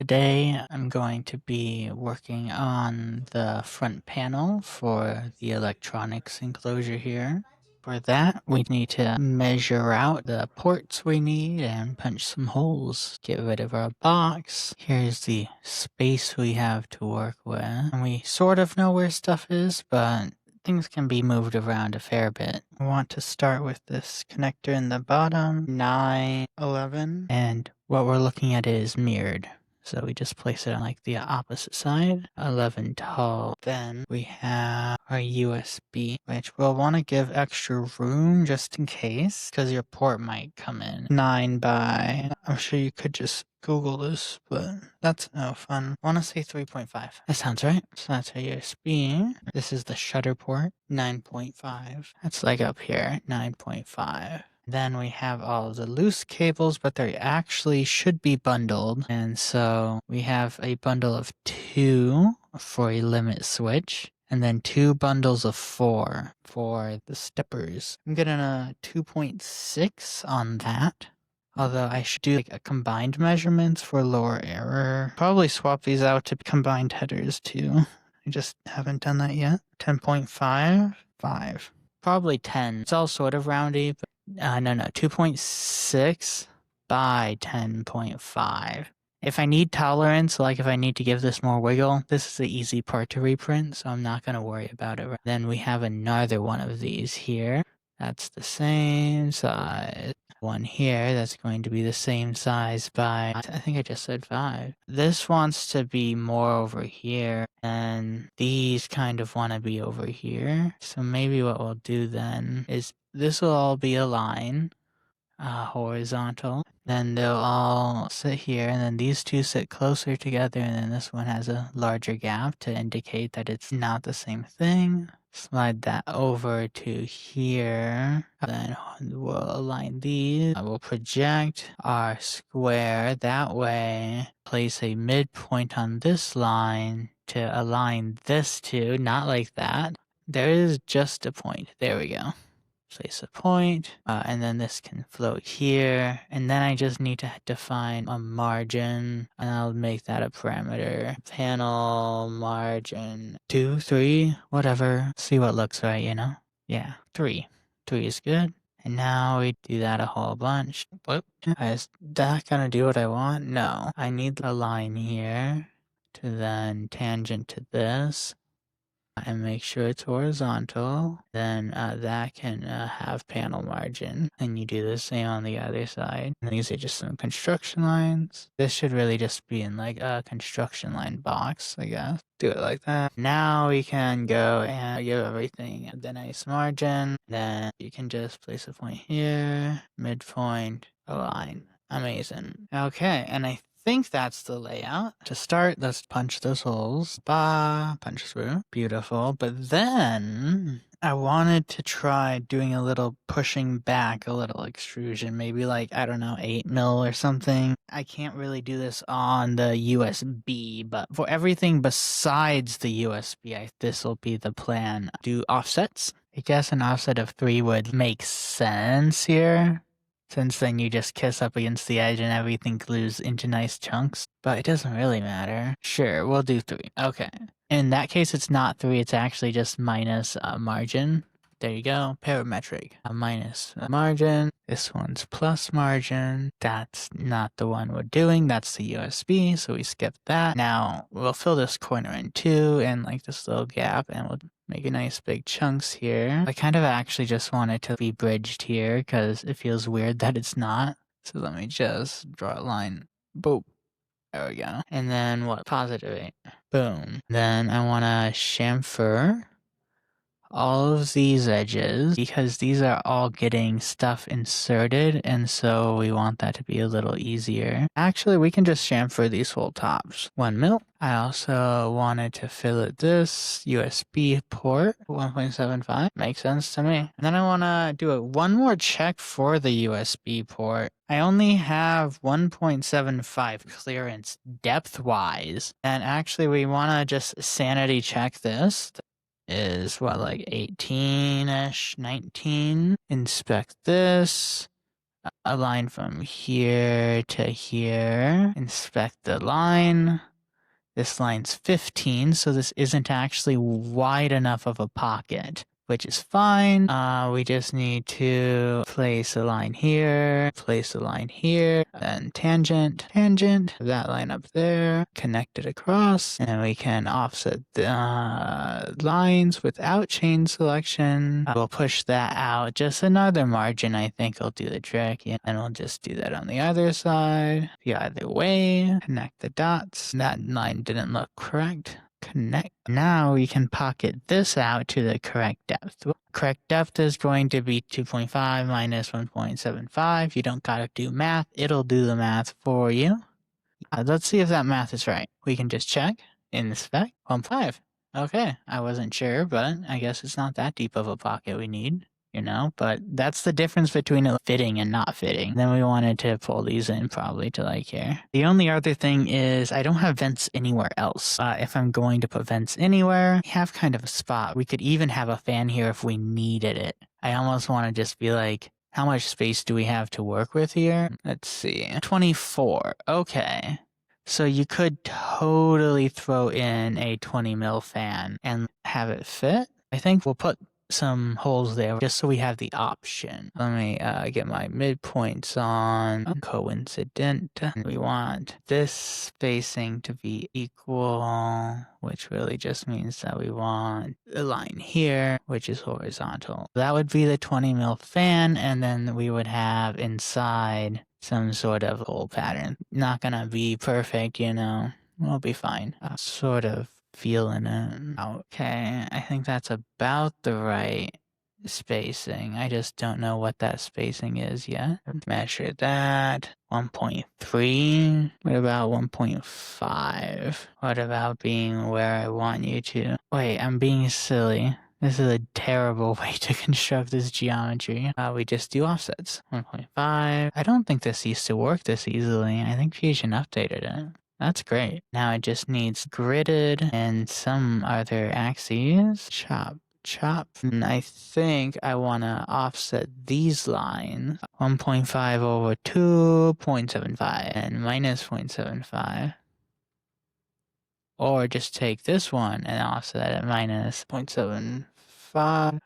Today I'm going to be working on the front panel for the electronics enclosure here. For that, we need to measure out the ports we need and punch some holes. Get rid of our box. Here's the space we have to work with. And we sort of know where stuff is, but things can be moved around a fair bit. I want to start with this connector in the bottom, 9, 11, and what we're looking at is mirrored. So we just place it on like the opposite side, 11 tall. Then we have our USB, which we'll want to give extra room just in case, because your port might come in. 9 by, I'm sure you could just Google this, but that's no fun. I want to say 3.5. That sounds right. So that's our USB. This is the shutter port, 9.5. That's like up here, 9.5. Then we have all of the loose cables, but they actually should be bundled. And so we have a bundle of 2 for a limit switch, and then 2 bundles of 4 for the steppers. I'm getting a 2.6 on that. Although I should do like a combined measurements for lower error. Probably swap these out to combined headers too. I just haven't done that yet. 10.5, 5. Probably 10. It's all sort of roundy, but no, 2.6 by 10.5. If I need tolerance, like if I need to give this more wiggle, this is the easy part to reprint, so I'm not going to worry about it. Then we have another one of these here. That's the same size. One here that's going to be the same size by, I think I just said 5. This wants to be more over here, and these kind of want to be over here. So maybe what we'll do then is this will all be a line, horizontal. Then they'll all sit here, and then these two sit closer together, and then this one has a larger gap to indicate that it's not the same thing. Slide that over to here. Then we'll align these. We'll project our square that way. Place a midpoint on this line to align this to, not like that. There is just a point. There we go. Place a point, and then this can float here, and then I just need to define a margin, and I'll make that a parameter. Panel margin 2, 3, whatever. See what looks right, you know? Yeah, 3. 3 is good. And now we do that a whole bunch. Whoop. Is that gonna do what I want? No. I need a line here to then tangent to this. And make sure it's horizontal. Then that can have panel margin. And you do the same on the other side. And these are just some construction lines. This should really just be in like a construction line box, I guess. Do it like that. Now we can go and give everything the nice margin. Then you can just place a point here, midpoint, align. Amazing. Okay, and I think that's the layout. To start, let's punch those holes. Punch through. Beautiful. But then I wanted to try doing a little pushing back, a little extrusion, maybe like, I don't know, 8 mil or something. I can't really do this on the USB, but for everything besides the USB, this will be the plan. Do offsets. I guess an offset of 3 would make sense here, since then you just kiss up against the edge and everything glues into nice chunks. But it doesn't really matter. Sure, we'll do 3. Okay. In that case, it's not 3, it's actually just minus margin. There you go, parametric. Minus margin. This one's plus margin. That's not the one we're doing, that's the USB, so we skip that. Now, we'll fill this corner in too, and like this little gap, and we'll make a nice big chunks here. I kind of actually just want it to be bridged here because it feels weird that it's not. So let me just draw a line. Boop. There we go. And then what? Positive 8. Boom. Then I want to chamfer all of these edges because these are all getting stuff inserted, and so we want that to be a little easier. Actually, we can just chamfer these whole tops. 1 mil. I also wanted to fillet this USB port, 1.75. Makes sense to me. And then I want to do one more check for the USB port. I only have 1.75 clearance depth-wise, and actually we want to just sanity check this. Is what, like 18-ish, 19. Inspect this. a line from here to here. Inspect the line. This line's 15, so this isn't actually wide enough of a pocket, which is fine. We just need to place a line here, place a line here, then tangent, tangent, that line up there, connect it across, and we can offset the lines without chain selection. We'll push that out just another margin, I think will do the trick, and we'll just do that on the other side. The other way, connect the dots. That line didn't look correct. Connect. Now we can pocket this out to the correct depth. Correct depth is going to be 2.5 minus 1.75. You don't gotta do math. It'll do the math for you. Let's see if that math is right. We can just check. Inspect. 1.5. Okay, I wasn't sure, but I guess it's not that deep of a pocket we need. But that's the difference between it fitting and not fitting. Then we wanted to pull these in probably to like here. The only other thing is I don't have vents anywhere else. If I'm going to put vents anywhere, we have kind of a spot. We could even have a fan here if we needed it. I almost want to just be like, how much space do we have to work with here? Let's see. 24. Okay. So you could totally throw in a 20 mil fan and have it fit. I think we'll put some holes there just so we have the option. Let me get my midpoints on. Coincident. We want this spacing to be equal, which really just means that we want a line here, which is horizontal. That would be the 20 mil fan, and then we would have inside some sort of hole pattern. Not gonna be perfect, We'll be fine. Sort of feeling it. Okay, I think that's about the right spacing. I just don't know what that spacing is yet. Measure that. 1.3. What about 1.5? What about being where I want you to? Wait, I'm being silly. This is a terrible way to construct this geometry. We just do offsets. 1.5. I don't think this used to work this easily. I think Fusion updated it. That's great. Now it just needs gridded and some other axes. Chop, chop. And I think I want to offset these lines. 1.5 over 2.75 and minus 0.75. Or just take this one and offset it minus 0.75,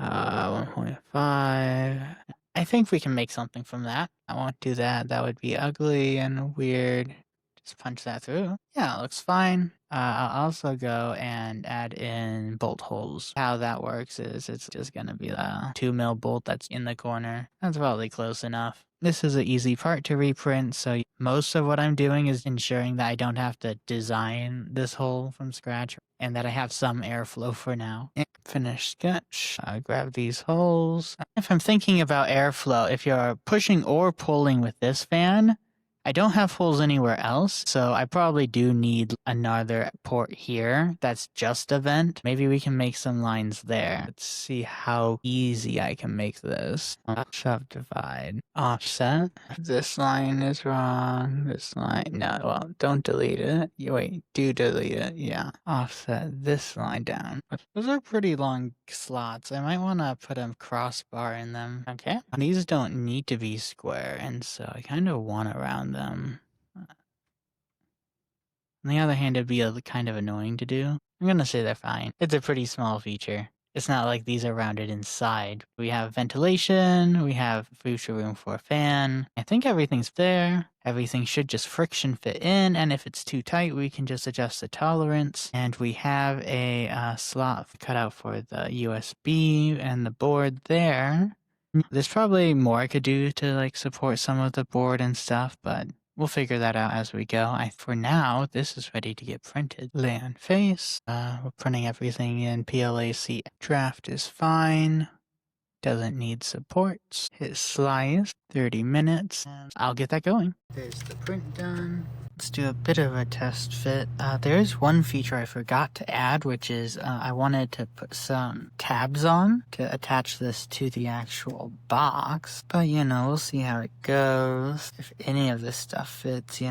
1.5. I think we can make something from that. I won't do that. That would be ugly and weird. Just punch that through. Yeah, it looks fine. I'll also go and add in bolt holes. How that works is it's just gonna be a 2 mil bolt that's in the corner. That's probably close enough. This is an easy part to reprint, so most of what I'm doing is ensuring that I don't have to design this hole from scratch and that I have some airflow for now. Finish sketch. Grab these holes. If I'm thinking about airflow, if you're pushing or pulling with this fan, I don't have holes anywhere else, so I probably do need another port here that's just a vent. Maybe we can make some lines there. Let's see how easy I can make this. Subdivide. Offset. This line is wrong. This line, no, well, don't delete it. Wait, do delete it, yeah. Offset this line down. Those are pretty long slots. I might want to put a crossbar in them. Okay. These don't need to be square, and so I kind of want to round them. On the other hand, it'd be kind of annoying to do. I'm gonna say they're fine. It's a pretty small feature. It's not like these are rounded inside. We have ventilation, we have future room for a fan. I think everything's there. Everything should just friction fit in, and if it's too tight, we can just adjust the tolerance. And we have a slot cut out for the USB and the board there. There's probably more I could do to support some of the board and stuff, but we'll figure that out as we go. For now, this is ready to get printed. Lay on face. We're printing everything in PLAC. Draft is fine. Doesn't need supports. Hit slice. 30 minutes. And I'll get that going. There's the print done. Let's do a bit of a test fit. There is one feature I forgot to add, which is I wanted to put some tabs on to attach this to the actual box. But, we'll see how it goes. If any of this stuff fits,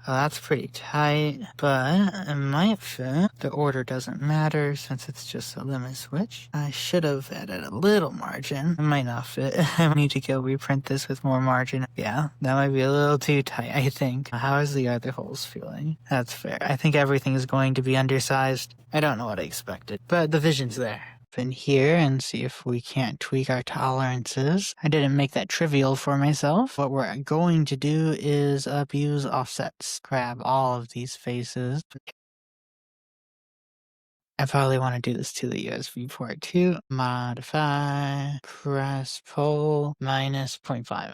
Oh, that's pretty tight, but it might fit. The order doesn't matter since it's just a limit switch. I should have added a little margin. It might not fit. I need to go reprint this with more margin. Yeah, that might be a little too tight, I think. How is the other holes feeling? That's fair. I think everything is going to be undersized. I don't know what I expected, but the vision's there. In here and see if we can't tweak our tolerances. I didn't make that trivial for myself. What we're going to do is abuse offsets. Grab all of these faces. I probably want to do this to the USB port too. Modify, press pull, minus 0.5.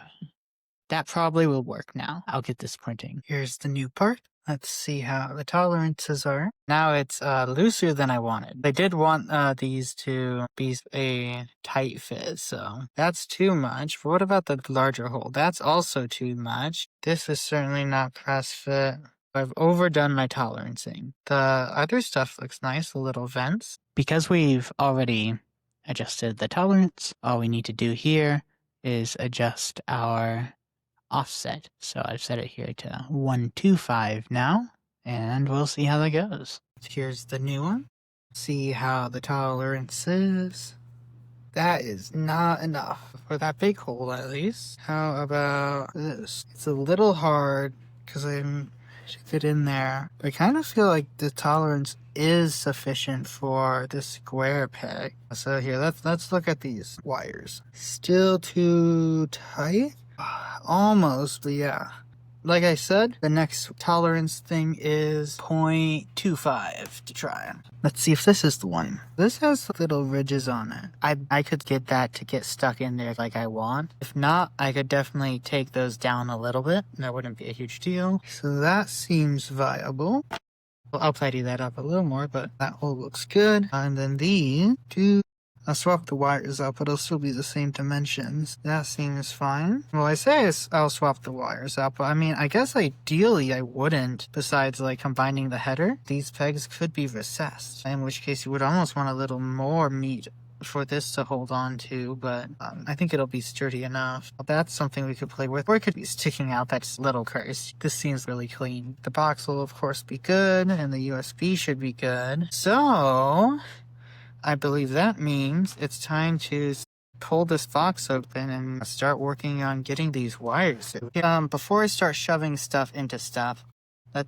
That probably will work now. I'll get this printing. Here's the new part. Let's see how the tolerances are. Now it's looser than I wanted. I did want these to be a tight fit, so that's too much. But what about the larger hole? That's also too much. This is certainly not press fit. I've overdone my tolerancing. The other stuff looks nice, the little vents. Because we've already adjusted the tolerance, all we need to do here is adjust our offset. So I've set it here to 125 now, and we'll see how that goes. Here's the new one. See how the tolerance is. That is not enough for that big hole, at least. How about this? It's a little hard because I should fit in there. I kind of feel like the tolerance is sufficient for the square peg. So here, let's look at these wires. Still too tight? Almost, but yeah. Like I said, the next tolerance thing is 0.25 to try. Let's see if this is the one. This has little ridges on it. I could get that to get stuck in there like I want. If not, I could definitely take those down a little bit. That wouldn't be a huge deal. So that seems viable. I'll tidy that up a little more, but that hole looks good. And then these two, I'll swap the wires out, but it'll still be the same dimensions. That seems fine. Well, I say I'll swap the wires out, but I mean, I guess ideally I wouldn't. Besides, like, combining the header, these pegs could be recessed, in which case you would almost want a little more meat for this to hold on to, but I think it'll be sturdy enough. That's something we could play with, or it could be sticking out that little curse. This seems really clean. The box will of course be good, and the USB should be good. So I believe that means it's time to pull this box open and start working on getting these wires. Before I start shoving stuff into stuff,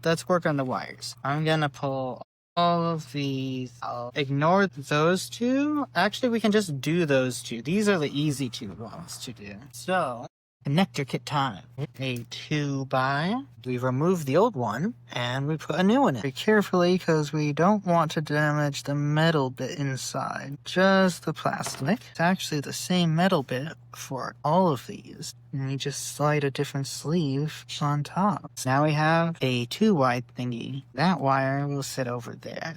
let's work on the wires. I'm gonna pull all of these. I'll ignore those two. Actually, we can just do those two. These are the easy two ones to do. So, connector kit time. A 2x. We remove the old one and we put a new one in. Very carefully because we don't want to damage the metal bit inside. Just the plastic. It's actually the same metal bit for all of these. And we just slide a different sleeve on top. So now we have a 2-wide thingy. That wire will sit over there.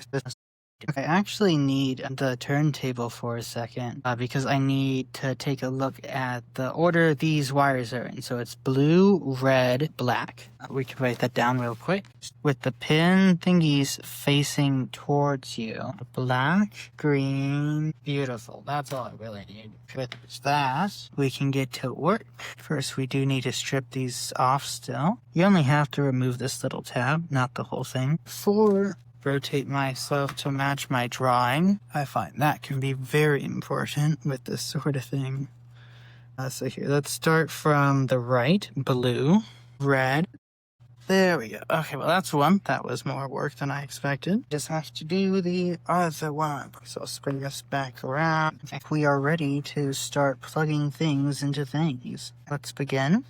I actually need the turntable for a second because I need to take a look at the order these wires are in. So it's blue, red, black. We can write that down real quick. With the pin thingies facing towards you. Black, green, beautiful. That's all I really need. With that, we can get to work. First, we do need to strip these off still. You only have to remove this little tab, not the whole thing. Rotate myself to match my drawing. I find that can be very important with this sort of thing. So here, let's start from the right. Blue, red. There we go. Okay, well that's one. That was more work than I expected. Just have to do the other one. So I'll spring us back around. We are ready to start plugging things into things. Let's begin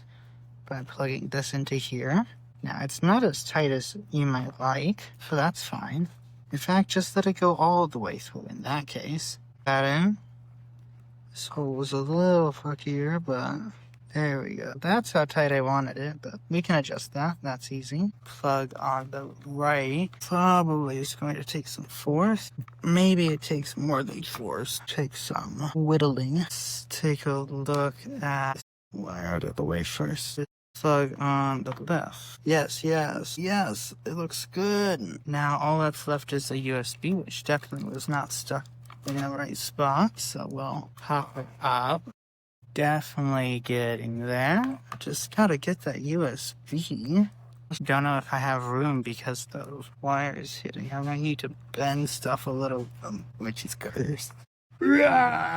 by plugging this into here. Now, it's not as tight as you might like, so that's fine. In fact, just let it go all the way through in that case. That in. This hole was a little funkier, but there we go. That's how tight I wanted it, but we can adjust that. That's easy. Plug on the right. Probably is going to take some force. Maybe it takes more than force. Take some whittling. Let's take a look at wire out of the way first. Plug on the left. Yes, it looks good. Now all that's left is a USB, which definitely was not stuck in the right spot, so we'll pop it up. Definitely getting there. Just gotta get that USB. Don't know if I have room because those wires hitting. I'm gonna need to bend stuff a little, which is good.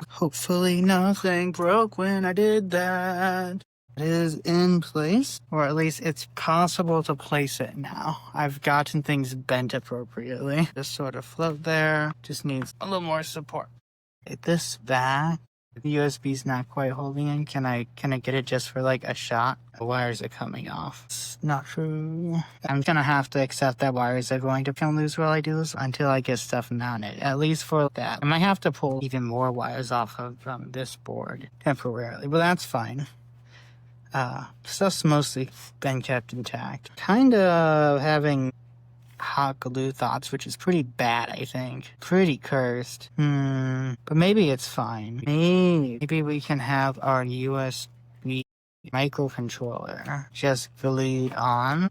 Hopefully nothing broke when I did that. It is in place, or at least it's possible to place it now. I've gotten things bent appropriately. Just sort of float there. Just needs a little more support. Get this back. The USB's not quite holding in. Can I get it just for like a shot? The wires are coming off. It's not true. I'm gonna have to accept that wires are going to come loose while I do this until I get stuff mounted. At least for that. I might have to pull even more wires off of this board temporarily, but that's fine. Stuff's mostly been kept intact. Kind of having hot glue thoughts, which is pretty bad, I think. Pretty cursed. But maybe it's fine. Maybe we can have our USB microcontroller just glued on.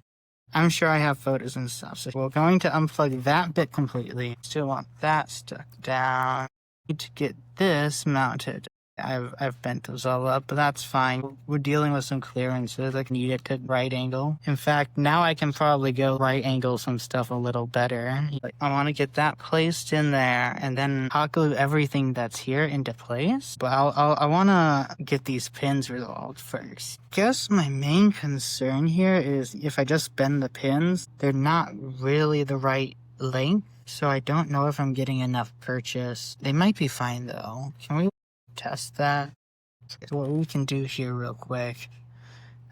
I'm sure I have photos and stuff, so we're going to unplug that bit completely. Still want that stuck down. Need to get this mounted. I've bent those all up, but that's fine. We're dealing with some clearances. I need it to right angle. In fact, now I can probably go right angle some stuff a little better. I want to get that placed in there and then hot glue everything that's here into place. But I want to get these pins resolved first. Guess my main concern here is if I just bend the pins, they're not really the right length. So I don't know if I'm getting enough purchase. They might be fine though. Can we test that? What we can do here real quick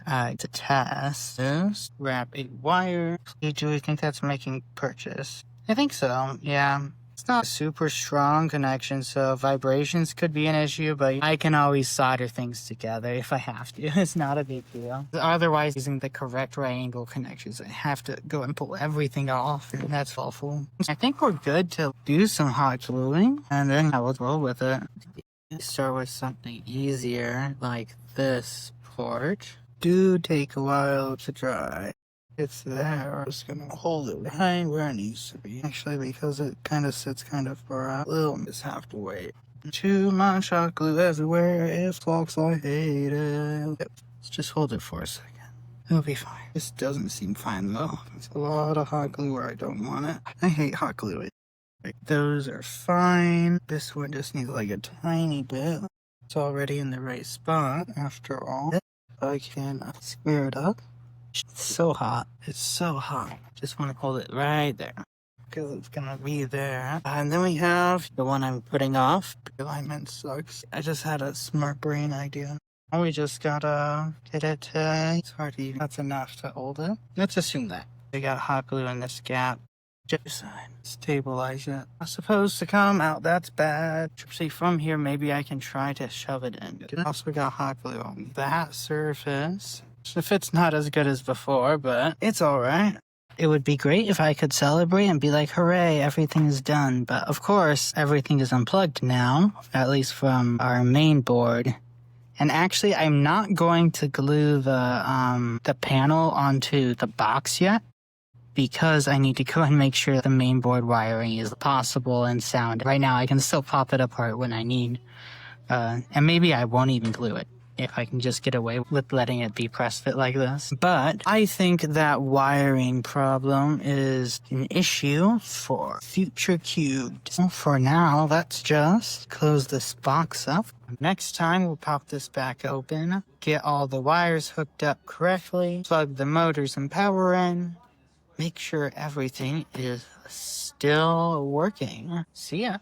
to test this, wrap a wire. Do we think that's making purchase? I think so, yeah. It's not a super strong connection, so vibrations could be an issue, but I can always solder things together if I have to. It's not a big deal. Otherwise, using the correct right angle connections, I have to go and pull everything off, and that's awful. I think we're good to do some hot gluing, and then I will roll with it. Start with something easier, like this port. Do take a while to dry. It's there. I'm just gonna hold it behind where it needs to be. Actually, because it kind of sits kind of far out, we'll just have to wait. Too much hot glue everywhere. It flocks, I hate it. Let's just hold it for a second. It'll be fine. This doesn't seem fine though. There's a lot of hot glue where I don't want it. I hate hot glue. Those are fine. This one just needs like a tiny bit. It's already in the right spot after all. I can square it up. It's so hot. It's so hot. Just want to hold it right there because it's gonna be there. And then we have the one I'm putting off. The alignment sucks. I just had a smart brain idea. We just gotta get it to... It's hard to even... That's enough to hold it. Let's assume that. We got hot glue in this gap. Just stabilize it. It's supposed to come out. That's bad. See, from here, maybe I can try to shove it in. Also got hot glue on that surface. If it's not as good as before, but it's all right. It would be great if I could celebrate and be like, hooray, everything is done. But of course, everything is unplugged now, at least from our main board. And actually, I'm not going to glue the panel onto the box yet, because I need to go and make sure the main board wiring is possible and sound. Right now, I can still pop it apart when I need. And maybe I won't even glue it if I can just get away with letting it be press fit like this. But I think that wiring problem is an issue for future cubes. For now, let's just close this box up. Next time, we'll pop this back open, get all the wires hooked up correctly, plug the motors and power in, make sure everything is still working. See ya.